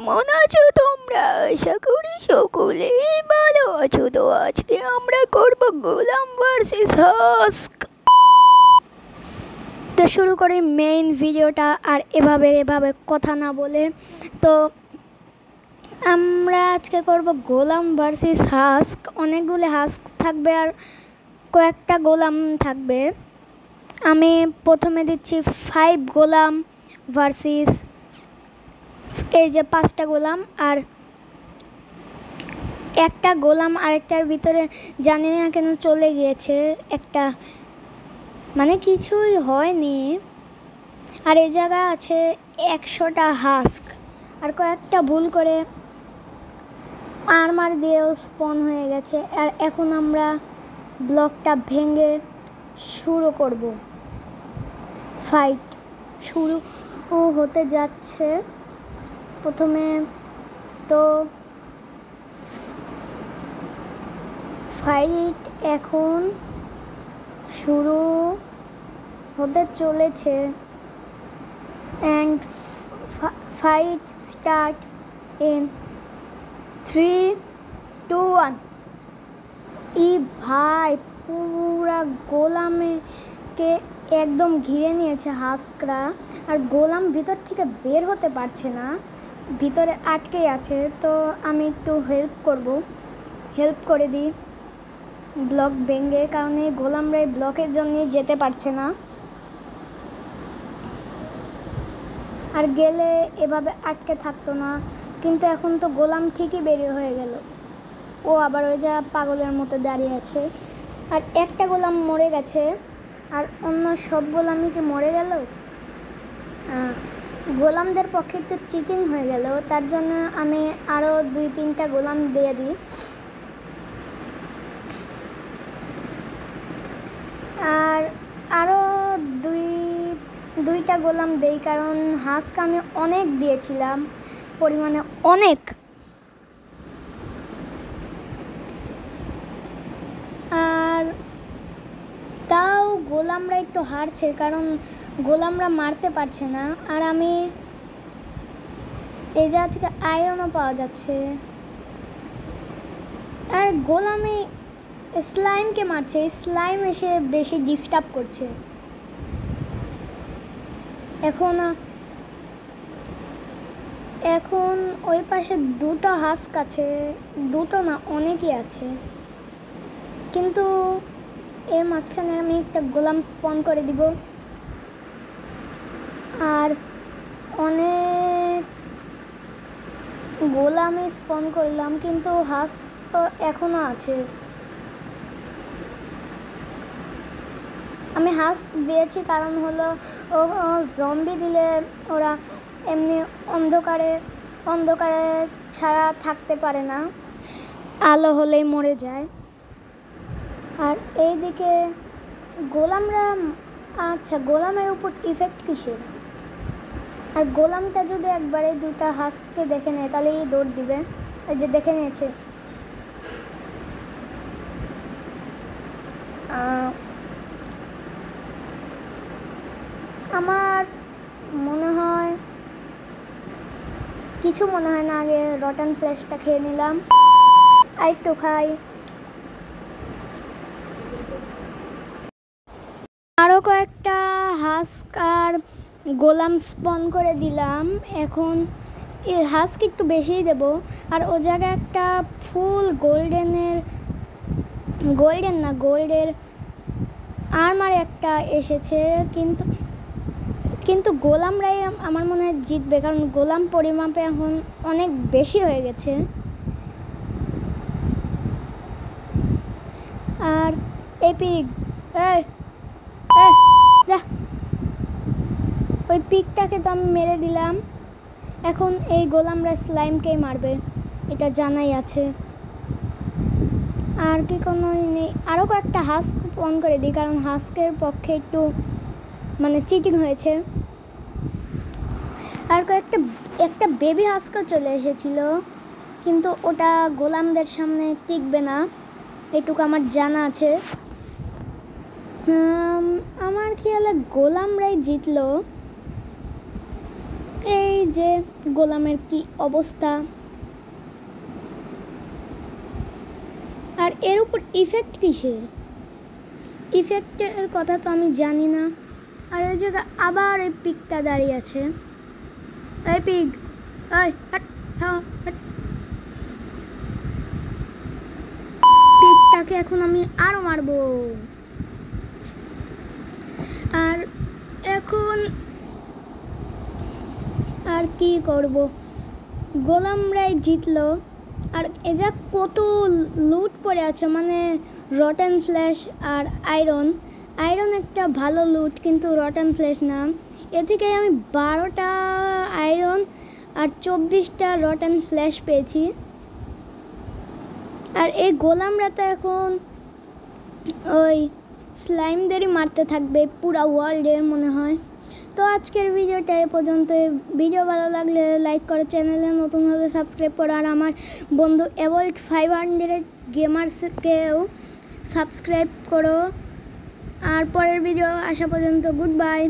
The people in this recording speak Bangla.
কেমন আছো তোমরা? আশা করি সকলেই ভালো আছো। তো আজকে আমরা করব গোলাম ভার্সেস হাস্ক। তো শুরু করি মেইন ভিডিওটা। আর এভাবে কথা না বলে, তো আমরা আজকে করব গোলাম ভার্সেস হাস্ক। অনেকগুলো হাস্ক থাকবে আর কয়েকটা গোলাম থাকবে। আমি প্রথমে দিচ্ছি 5 গোলাম ভার্সেস এই যে 5টা গোলাম, আর একটা গোলাম আরেকটার ভিতরে জানি না কেন চলে গিয়েছে একটা, মানে কিছুই হয়নি। আর এই জায়গা আছে 100টা হাস্ক, আর কয়েকটা ভুল করে আর্মার দিয়েও স্পন হয়ে গেছে। আর এখন আমরা ব্লকটা ভেঙে শুরু করব। ফাইট শুরু হতে যাচ্ছে। প্রথমে তো ফাইট এখন শুরু হতে চলেছে। And fight start in 3, 2, 1। ই ভাই, পুরা গোলামকে একদম ঘিরে নিয়েছে হাস্করা। আর গোলাম ভিতর থেকে বের হতে পারছে না, ভিতরে আটকেই আছে। তো আমি একটু হেল্প করে দিই ব্লক ভেঙে, কারণ এই গোলামরা এই ব্লকের জন্য যেতে পারছে না। আর গেলে এভাবে আটকে থাকতো না, কিন্তু এখন তো গোলাম ঠিকই বেরিয়ে হয়ে গেল। ও আবার ওই যা পাগলের মতো দাঁড়িয়ে আছে। আর একটা গোলাম মরে গেছে, আর অন্য সব গোলামই কি মরে গেল? গোলামদের পক্ষে একটু চিটিং হয়ে গেল, তার জন্য আমি আরও 2-3টা গোলাম দিয়ে দিই। আর আরও দুইটা গোলাম দেই, কারণ হাস্ক আমি অনেক দিয়েছিলাম, পরিমাণে অনেক। আর তাও গোলামরা একটু হারছে, কারণ গোলামরা মারতে পারছে না। আর আমি এই জায়গা থেকে আয়রনও পাওয়া যাচ্ছে। আর গোলামে স্লাইমকে মারছে, স্লাইম এসে বেশি ডিস্টার্ব করছে। এখন ওই পাশে 2টো হাস্ক আছে, 2টো না অনেকই আছে, কিন্তু এর মাঝখানে আমি একটা গোলাম স্পন করে দিব। আর অনেক গোলামে স্পন করলাম, কিন্তু হাস্ক তো এখনও আছে। আমি হাস্ক দিয়েছি কারণ হলো ও জম্বি দিলে ওরা এমনি অন্ধকারে ছাড়া থাকতে পারে না, আলো হলেই মরে যায়। আর এইদিকে গোলামরা, আচ্ছা গোলামের উপর ইফেক্ট কিসের? আর গোলামটা যদি একবারে 2টা হাস্ককে দেখে নেয় তাহলেই দৌড় দিবে। এই যে দেখে নিয়েছে। আমার মনে হয় কিছু মনে হয় না, আগে রটান ফ্ল্যাশটা খেয়ে নিলাম, আর একটু খাই। আরও কয়েকটা হাস্ক আর গোলাম স্পন করে দিলাম। এখন এই হাস্ক একটু বেশিই দেব। আর ও জায়গায় একটা ফুল গোল্ডের আর্মার একটা এসেছে, কিন্তু গোলামরাই আমার মনে হয় জিতবে, কারণ গোলাম পরিমাপে এখন অনেক বেশি হয়ে গেছে। আর এই পিগ, ওই পিগটাকে তো আমি মেরে দিলাম। এখন এই গোলামরা স্লাইমকেই মারবে, এটা জানাই আছে। আর কি কোনো নেই। আরও কয়েকটা হাস্ক অন করে দিই, কারণ হাস্কের পক্ষে একটু মানে চিটিং হয়েছে। আর একটা বেবি হাস্কও চলে এসেছিল, কিন্তু ওটা গোলামদের সামনে টিকবে না, এটুকু আমার জানা আছে। আমার খেয়ালে গোলামরাই জিতলো। এই যে গোলামের কি অবস্থা, আর এর উপর ইফেক্ট কিসের? ইফেক্টের কথা তো আমি জানি না। আর এই জায়গায় আবার এই পিকটা দাঁড়িয়ে আছে। এই পিক, এই হাট, হাট। পিকটাকে এখন আমি আরো মারবো। আর এখন আর কি করব, গোলামরাই জিতলো। আর এ যা কত লুট পড়ে আছে, মানে রটেন ফ্ল্যাশ আর আয়রন। আয়রন একটা ভালো লুট, কিন্তু রটেন ফ্ল্যাশ না। এ থেকে আমি 12টা আয়রন আর 24টা রটেন ফ্ল্যাশ পেয়েছি। আর এই গোলামরা তো এখন ওই স্লাইমদেরই মারতে থাকবে পুরা ওয়ার্ল্ডের মনে হয়। তো আজকের ভিডিওটা এ পর্যন্ত। ভিডিও ভালো লাগলে লাইক করো, চ্যানেলে নতুন হলে সাবস্ক্রাইব করো, আর আমার বন্ধু এভল্ট 500 গেমার্সকেও সাবস্ক্রাইব করো। আর পরের ভিডিও আসা পর্যন্ত গুড বাই।